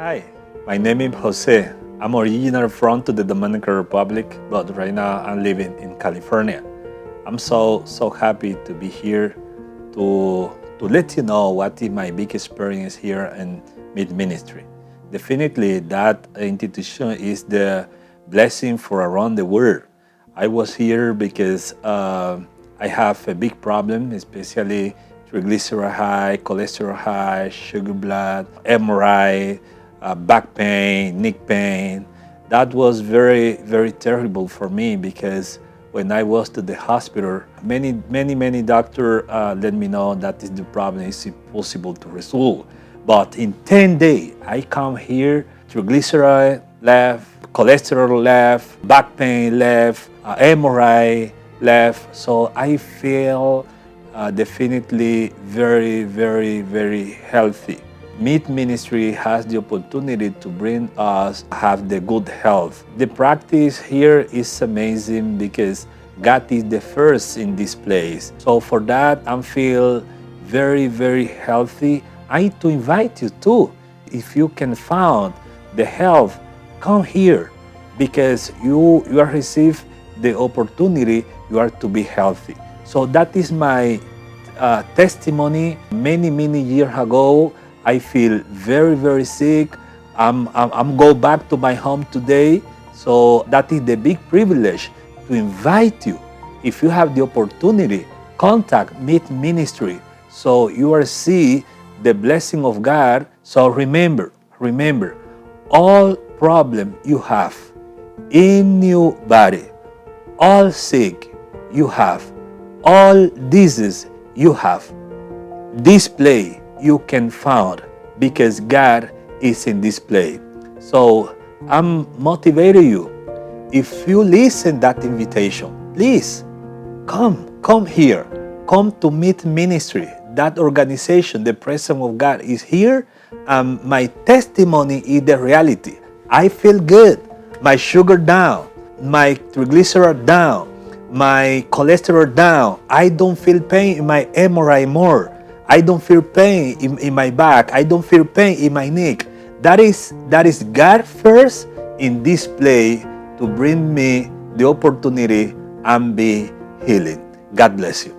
Hi, my name is Jose. I'm originally from the Dominican Republic, but right now I'm living in California. I'm so happy to be here to let you know what is my big experience here in M.E.E.T ministry. Definitely, that institution is the blessing for around the world. I was here because I have a big problem, especially triglyceride high, cholesterol high, sugar blood, M.E.E.T, back pain, neck pain. That was very terrible for me because when I was to the hospital, many doctors let me know that is the problem is impossible to resolve. But in 10 days, I come here, triglyceride left, cholesterol left, back pain left, M.E.E.T left. So I feel definitely very healthy. M.E.E.T ministry has the opportunity to bring us have the good health. The practice here is amazing because God is the first in this place. So for that, I feel very healthy. I to invite you too. If you can find the health, come here because you are receive the opportunity you are to be healthy. So that is my testimony. Many years ago, I feel very sick. I'm go back to my home today. So that is the big privilege to invite you. If you have the opportunity, contact M.E.E.T ministry so you will see the blessing of God. So remember, all problem you have in your body, all sick you have, all disease you have, display you can find because God is in display. So I'm motivating you. If you listen that invitation, please come here. Come to M.E.E.T ministry. That organization, the presence of God is here. My testimony is the reality. I feel good. My sugar down, my triglyceride down, my cholesterol down. I don't feel pain in my M.E.E.T more. I don't feel pain in my back. I don't feel pain in my neck. That is God first in display to bring me the opportunity and be healing. God bless you.